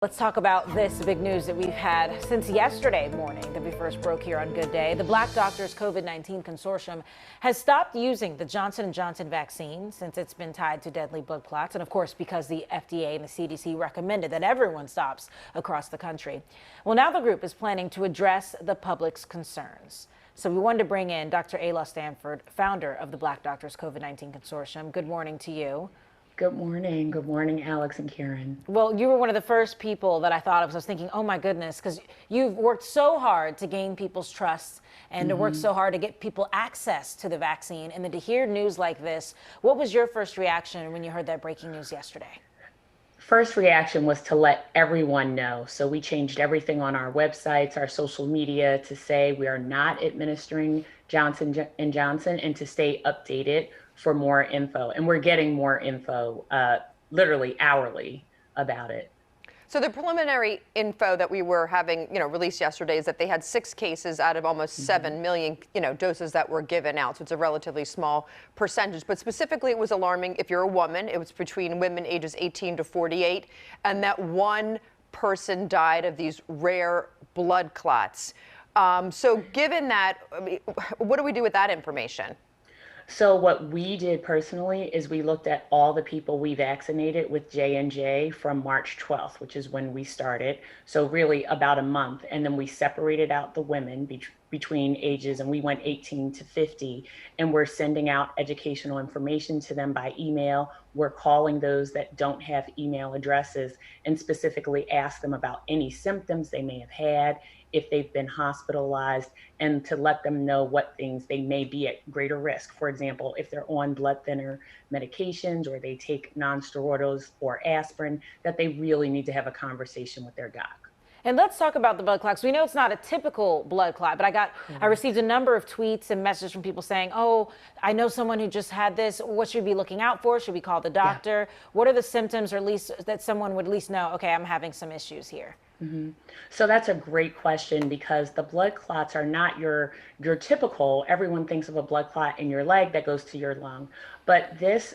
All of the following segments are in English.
Let's talk about this big news that we've had since yesterday morning that we first broke here on Good Day. The Black Doctors COVID-19 Consortium has stopped using the Johnson & Johnson vaccine since it's been tied to deadly blood clots. And of course, because the FDA and the CDC recommended that everyone stops across the country. Well, now the group is planning to address the public's concerns. So we wanted to bring in Dr. Ayla Stanford, founder of the Black Doctors COVID-19 Consortium. Good morning to you. Good morning. Good morning, Alex and Karen. Well, you were one of the first people that I thought of. I was thinking, oh my goodness, because you've worked so hard to gain people's trust and to work so hard to get people access to the vaccine. And then to hear news like this, what was your first reaction when you heard that breaking news yesterday? First reaction was to let everyone know. So we changed everything on our websites, our social media to say we are not administering Johnson & Johnson and to stay updated for more info. And we're getting more info literally hourly about it. So the preliminary info that we were having, released yesterday is that they had 6 cases out of almost 7 million, doses that were given out. So it's a relatively small percentage. But specifically, it was alarming if you're a woman. It was between women ages 18 to 48, and that one person died of these rare blood clots. So given that, what do we do with that information? So what we did personally is we looked at all the people we vaccinated with J&J from March 12th, which is when we started. So really about a month. And then we separated out the women between ages, and we went 18 to 50. And we're sending out educational information to them by email. We're calling those that don't have email addresses and specifically ask them about any symptoms they may have had, if they've been hospitalized, and to let them know what things they may be at greater risk. For example, if they're on blood thinner medications or they take non-steroidals or aspirin, that they really need to have a conversation with their doc. And let's talk about the blood clots. We know it's not a typical blood clot, but I received a number of tweets and messages from people saying, oh, I know someone who just had this. What should we be looking out for? Should we call the doctor? Yeah. What are the symptoms, or at least that someone would at least know, okay, I'm having some issues here? So that's a great question, because the blood clots are not your typical, everyone thinks of a blood clot in your leg that goes to your lung. But this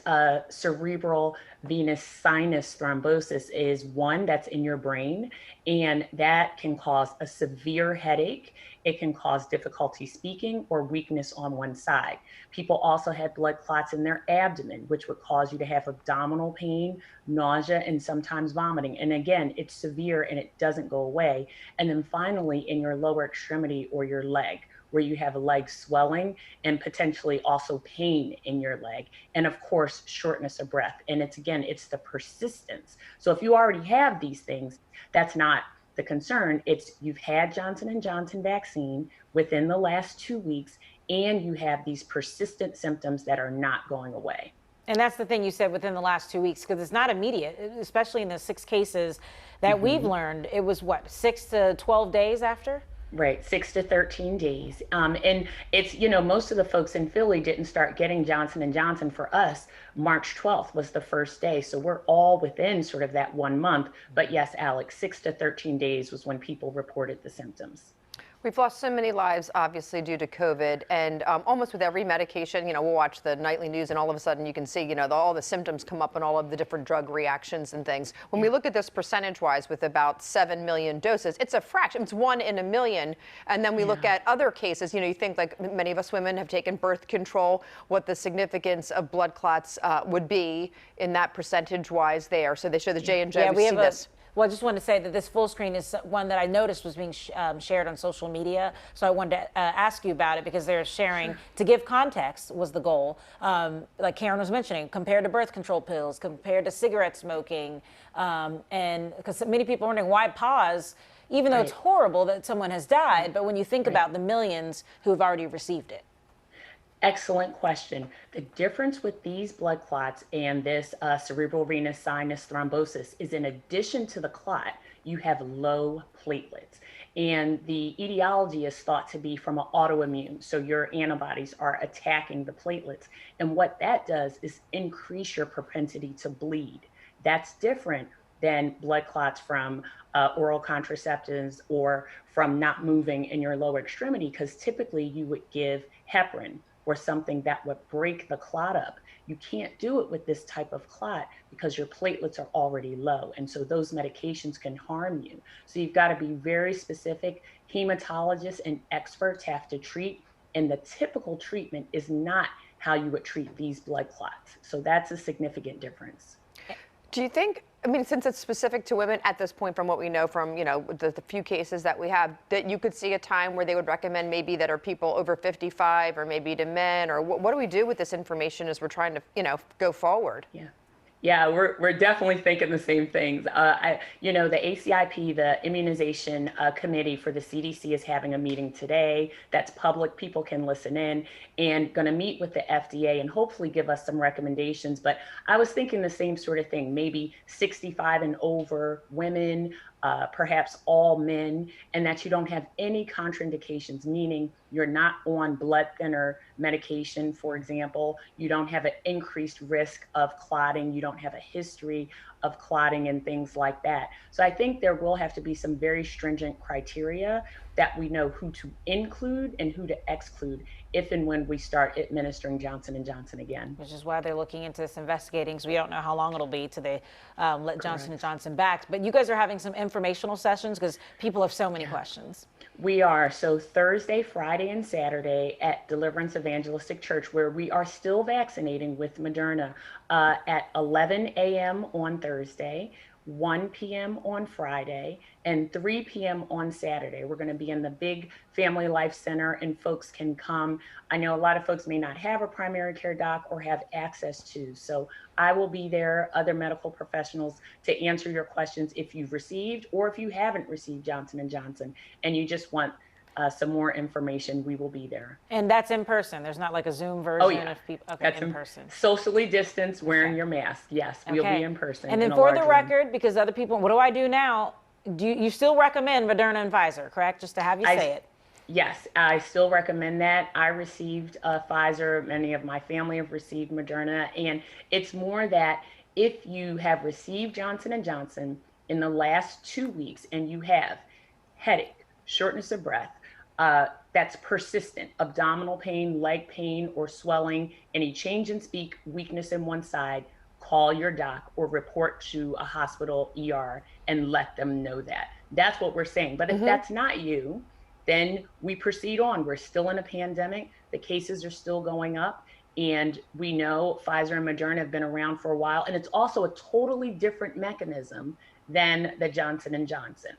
cerebral venous sinus thrombosis is one that's in your brain, and that can cause a severe headache. It can cause difficulty speaking or weakness on one side. People also had blood clots in their abdomen, which would cause you to have abdominal pain, nausea, and sometimes vomiting. And again, it's severe and it doesn't go away. And then finally, in your lower extremity or your leg, where you have a leg swelling and potentially also pain in your leg. And of course, shortness of breath. And it's the persistence. So if you already have these things, that's not the concern. It's you've had Johnson & Johnson vaccine within the last 2 weeks, and you have these persistent symptoms that are not going away. And that's the thing you said, within the last 2 weeks, because it's not immediate, especially in the 6 cases that we've learned. It was what, 6 to 12 days after? Right, 6 to 13 days. And it's, most of the folks in Philly didn't start getting Johnson & Johnson. For us, March 12th was the first day. So we're all within sort of that 1 month. But yes, Alex, 6 to 13 days was when people reported the symptoms. We've lost so many lives, obviously, due to COVID, and almost with every medication, we'll watch the nightly news, and all of a sudden you can see, all the symptoms come up and all of the different drug reactions and things. When we look at this percentage-wise with about 7 million doses, it's a fraction. It's 1 in a million. And then we look at other cases, you think like many of us women have taken birth control, what the significance of blood clots would be in that percentage-wise there. So they show the J&J. Yeah, we see this. Well, I just want to say that this full screen is one that I noticed was being shared on social media. So I wanted to ask you about it, because they're sharing, to give context was the goal. Like Karen was mentioning, compared to birth control pills, compared to cigarette smoking. And because many people are wondering why pause, even though it's horrible that someone has died. But when you think about the millions who have already received it. Excellent question. The difference with these blood clots and this cerebral venous sinus thrombosis is, in addition to the clot, you have low platelets. And the etiology is thought to be from an autoimmune. So your antibodies are attacking the platelets. And what that does is increase your propensity to bleed. That's different than blood clots from oral contraceptives or from not moving in your lower extremity, because typically you would give heparin or something that would break the clot up. You can't do it with this type of clot because your platelets are already low. And so those medications can harm you. So you've got to be very specific. Hematologists and experts have to treat, and the typical treatment is not how you would treat these blood clots. So that's a significant difference. Do you think, I mean, since it's specific to women at this point, from what we know from, the few cases that we have, that you could see a time where they would recommend maybe that are people over 55 or maybe to men, or what do we do with this information as we're trying to, go forward? Yeah, we're definitely thinking the same things. The ACIP, the Immunization Committee for the CDC, is having a meeting today that's public. People can listen in, and going to meet with the FDA and hopefully give us some recommendations. But I was thinking the same sort of thing, maybe 65 and over women, perhaps all men, and that you don't have any contraindications, meaning you're not on blood thinner medication, for example. You don't have an increased risk of clotting. You don't have a history of clotting and things like that. So I think there will have to be some very stringent criteria that we know who to include and who to exclude if and when we start administering Johnson & Johnson again. Which is why they're looking into this, investigating, because we don't know how long it'll be till they let Johnson & Johnson back. But you guys are having some informational sessions because people have so many questions. We are. So Thursday, Friday, and Saturday at Deliverance Evangelistic Church, where we are still vaccinating with Moderna at 11 a.m. on Thursday, 1 p.m. on Friday, and 3 p.m. on Saturday. We're going to be in the big Family Life Center, and folks can come. I know a lot of folks may not have a primary care doc or have access to. So I will be there, other medical professionals, to answer your questions if you've received or if you haven't received Johnson & Johnson and you just want some more information. We will be there. And that's in person. There's not like a Zoom version of people. Okay, that's in person. Socially distanced, wearing your mask. Yes, we'll be in person. And then for the record, because other people, what do I do now? Do you still recommend Moderna and Pfizer, correct? Just to have you say it. Yes, I still recommend that. I received Pfizer. Many of my family have received Moderna. And it's more that if you have received Johnson & Johnson in the last 2 weeks and you have headache, shortness of breath, that's persistent, abdominal pain, leg pain, or swelling, any change in speak, weakness in one side, call your doc or report to a hospital ER and let them know that. That's what we're saying. But if that's not you, then we proceed on. We're still in a pandemic. The cases are still going up. And we know Pfizer and Moderna have been around for a while. And it's also a totally different mechanism than the Johnson & Johnson.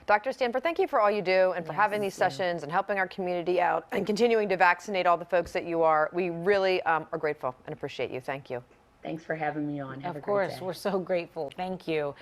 Dr. Stanford, thank you for all you do and for having these sessions and helping our community out and continuing to vaccinate all the folks that you are. We really are grateful and appreciate you. Thank you. Thanks for having me on. Have a great day. Of course, we're so grateful. Thank you.